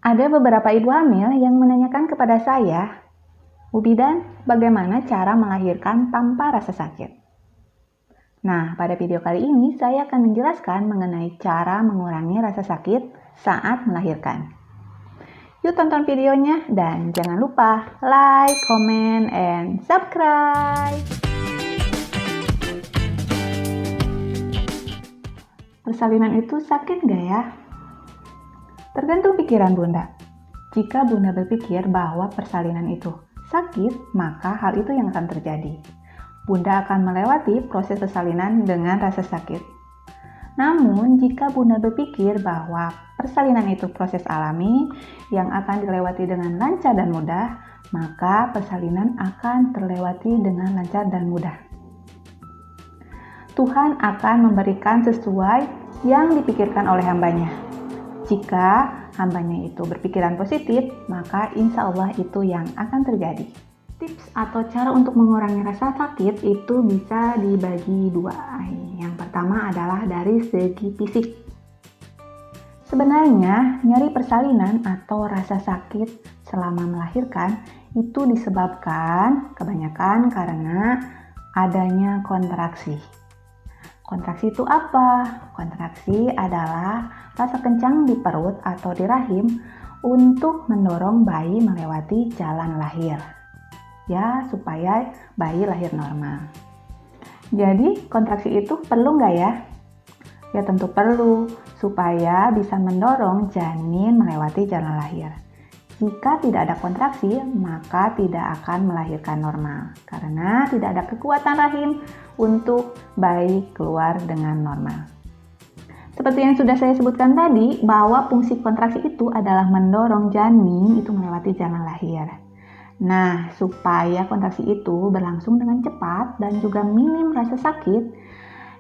Ada beberapa ibu hamil yang menanyakan kepada saya, Bu Bidan, bagaimana cara melahirkan tanpa rasa sakit? Nah, pada video kali ini saya akan menjelaskan mengenai cara mengurangi rasa sakit saat melahirkan. Yuk tonton videonya dan jangan lupa like, comment, and subscribe. Persalinan itu sakit nggak ya? Tergantung pikiran Bunda. Jika Bunda berpikir bahwa persalinan itu sakit, maka hal itu yang akan terjadi. Bunda akan melewati proses persalinan dengan rasa sakit. Namun, jika Bunda berpikir bahwa persalinan itu proses alami yang akan dilewati dengan lancar dan mudah, maka persalinan akan terlewati dengan lancar dan mudah. Tuhan akan memberikan sesuai yang dipikirkan oleh hambanya. Jika hambanya itu berpikiran positif, maka insya Allah itu yang akan terjadi. Tips atau cara untuk mengurangi rasa sakit itu bisa dibagi dua. Yang pertama adalah dari segi fisik. Sebenarnya nyeri persalinan atau rasa sakit selama melahirkan itu disebabkan kebanyakan karena adanya kontraksi. Kontraksi itu apa? Kontraksi adalah rasa kencang di perut atau di rahim untuk mendorong bayi melewati jalan lahir. Ya, supaya bayi lahir normal. Jadi, kontraksi itu perlu nggak ya? Ya tentu perlu, supaya bisa mendorong janin melewati jalan lahir. Jika tidak ada kontraksi, maka tidak akan melahirkan normal, karena tidak ada kekuatan rahim untuk bayi keluar dengan normal. Seperti yang sudah saya sebutkan tadi, bahwa fungsi kontraksi itu adalah mendorong janin itu melewati jalan lahir. Nah, supaya kontraksi itu berlangsung dengan cepat dan juga minim rasa sakit,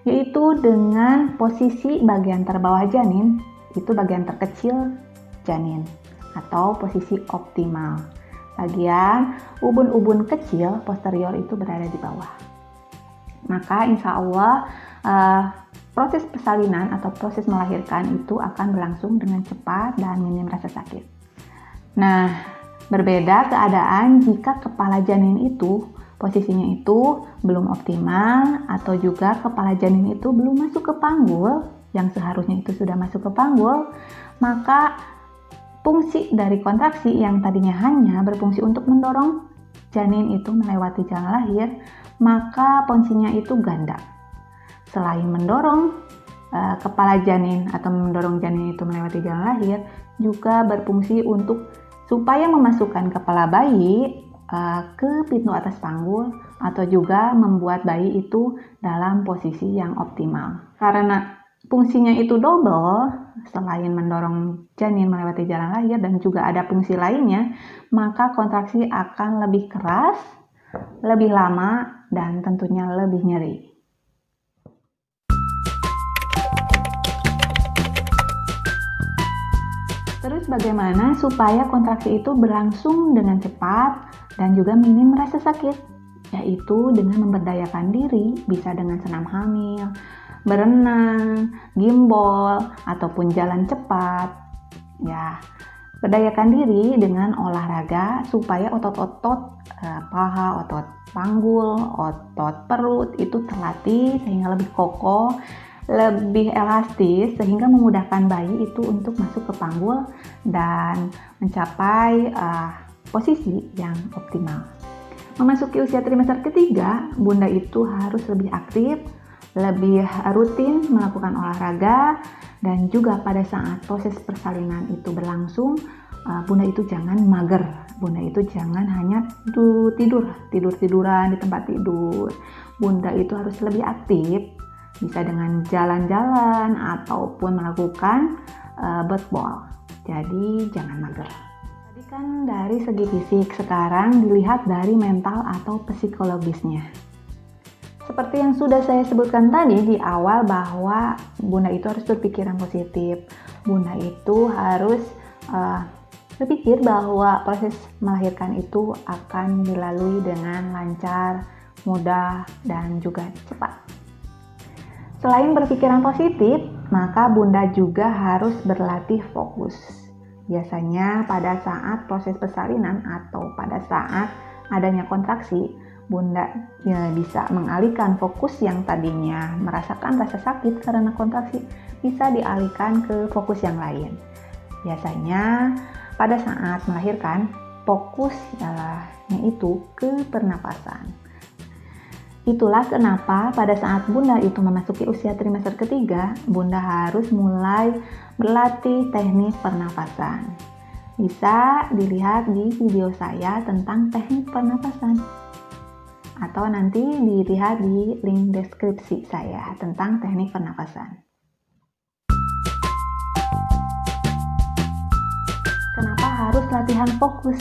yaitu dengan posisi bagian terbawah janin, itu bagian terkecil janin, atau posisi optimal. Bagian ubun-ubun kecil posterior itu berada di bawah. Maka insya Allah proses persalinan atau proses melahirkan itu akan berlangsung dengan cepat dan minim rasa sakit. Nah, berbeda keadaan jika kepala janin itu posisinya itu belum optimal atau juga kepala janin itu belum masuk ke panggul yang seharusnya itu sudah masuk ke panggul, maka fungsi dari kontraksi yang tadinya hanya berfungsi untuk mendorong janin itu melewati jalan lahir, maka fungsinya itu ganda. Selain mendorong kepala janin atau mendorong janin itu melewati jalan lahir, juga berfungsi untuk supaya memasukkan kepala bayi ke pintu atas panggul atau juga membuat bayi itu dalam posisi yang optimal. Karena fungsinya itu double, selain mendorong janin melewati jalan lahir dan juga ada fungsi lainnya, maka kontraksi akan lebih keras, lebih lama, dan tentunya lebih nyeri. Terus bagaimana supaya kontraksi itu berlangsung dengan cepat dan juga minim rasa sakit? Yaitu dengan memberdayakan diri, bisa dengan senam hamil, berenang, gimbal, ataupun jalan cepat. Ya, berdayakan diri dengan olahraga supaya otot-otot paha, otot panggul, otot perut itu terlatih sehingga lebih kokoh, lebih elastis sehingga memudahkan bayi itu untuk masuk ke panggul dan mencapai posisi yang optimal. Memasuki usia trimester ketiga, Bunda itu harus lebih aktif, lebih rutin melakukan olahraga, dan juga pada saat proses persalinan itu berlangsung, Bunda itu jangan mager. Bunda itu jangan hanya tidur-tiduran di tempat tidur. Bunda itu harus lebih aktif, bisa dengan jalan-jalan ataupun melakukan birthball. Jadi jangan mager. Tadi kan dari segi fisik, sekarang dilihat dari mental atau psikologisnya. Seperti yang sudah saya sebutkan tadi di awal bahwa Bunda itu harus berpikiran positif. Bunda itu harus berpikir bahwa proses melahirkan itu akan dilalui dengan lancar, mudah, dan juga cepat. Selain berpikiran positif, maka Bunda juga harus berlatih fokus. Biasanya pada saat proses persalinan atau pada saat adanya kontraksi, Bunda bisa mengalihkan fokus yang tadinya merasakan rasa sakit karena kontraksi, bisa dialihkan ke fokus yang lain. Biasanya pada saat melahirkan, fokusnya itu ke pernapasan. Itulah kenapa pada saat Bunda itu memasuki usia trimester ketiga, Bunda harus mulai berlatih teknik pernapasan. Bisa dilihat di video saya tentang teknik pernapasan. Atau nanti dilihat di link deskripsi saya tentang teknik pernapasan. Kenapa harus latihan fokus?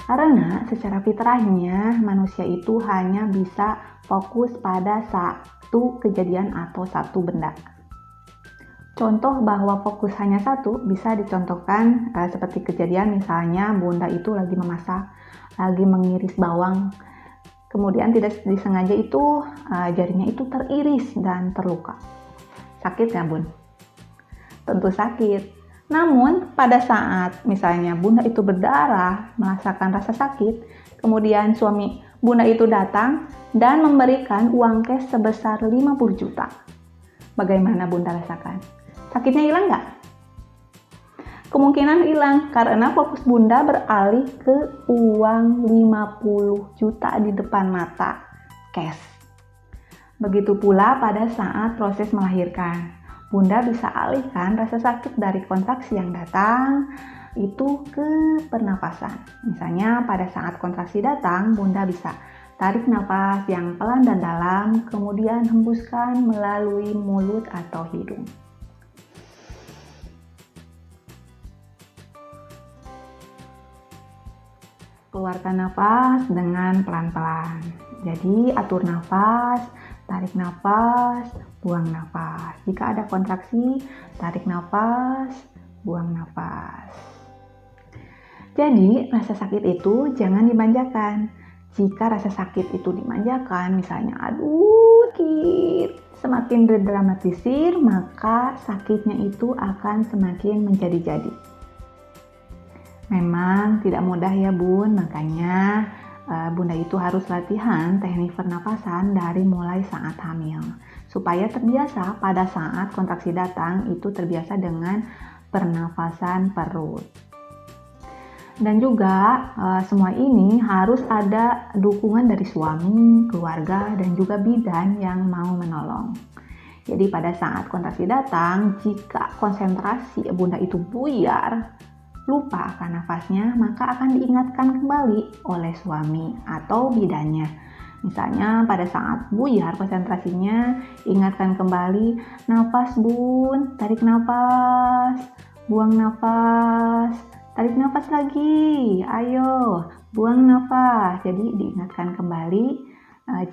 Karena secara fitrahnya manusia itu hanya bisa fokus pada satu kejadian atau satu benda. Contoh bahwa fokus hanya satu bisa dicontohkan seperti kejadian misalnya Bunda itu lagi memasak, lagi mengiris bawang, kemudian tidak disengaja itu jarinya itu teriris dan terluka. Sakit ya Bun? Tentu sakit. Namun pada saat misalnya Bunda itu berdarah, merasakan rasa sakit, kemudian suami Bunda itu datang dan memberikan uang cash sebesar 50 juta. Bagaimana Bunda rasakan? Sakitnya hilang nggak? Kemungkinan hilang karena fokus Bunda beralih ke uang 50 juta di depan mata, cash. Begitu pula pada saat proses melahirkan. Bunda bisa alihkan rasa sakit dari kontraksi yang datang itu ke pernapasan. Misalnya pada saat kontraksi datang, Bunda bisa tarik nafas yang pelan dan dalam, kemudian hembuskan melalui mulut atau hidung. Keluarkan nafas dengan pelan-pelan. Jadi atur nafas, tarik nafas, buang nafas. Jika ada kontraksi, tarik nafas, buang nafas. Jadi, rasa sakit itu jangan dimanjakan. Jika rasa sakit itu dimanjakan, misalnya aduh sakit, semakin didramatisir, maka sakitnya itu akan semakin menjadi-jadi. Memang tidak mudah ya Bun, makanya Bunda itu harus latihan teknik pernapasan dari mulai saat hamil. Supaya terbiasa pada saat kontraksi datang itu terbiasa dengan pernapasan perut. Dan juga semua ini harus ada dukungan dari suami, keluarga, dan juga bidan yang mau menolong. Jadi pada saat kontraksi datang, jika konsentrasi Bunda itu buyar, lupa akan nafasnya, maka akan diingatkan kembali oleh suami atau bidannya. Misalnya pada saat buyar konsentrasinya, ingatkan kembali, nafas Bun, tarik nafas, buang nafas, tarik nafas lagi, ayo, buang nafas. Jadi diingatkan kembali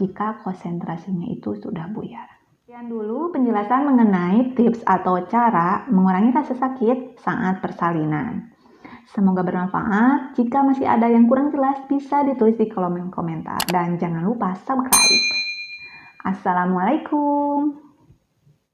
jika konsentrasinya itu sudah buyar. Sekian dulu penjelasan mengenai tips atau cara mengurangi rasa sakit saat persalinan. Semoga bermanfaat. Jika masih ada yang kurang jelas, bisa ditulis di kolom komentar. Dan jangan lupa subscribe. Assalamualaikum.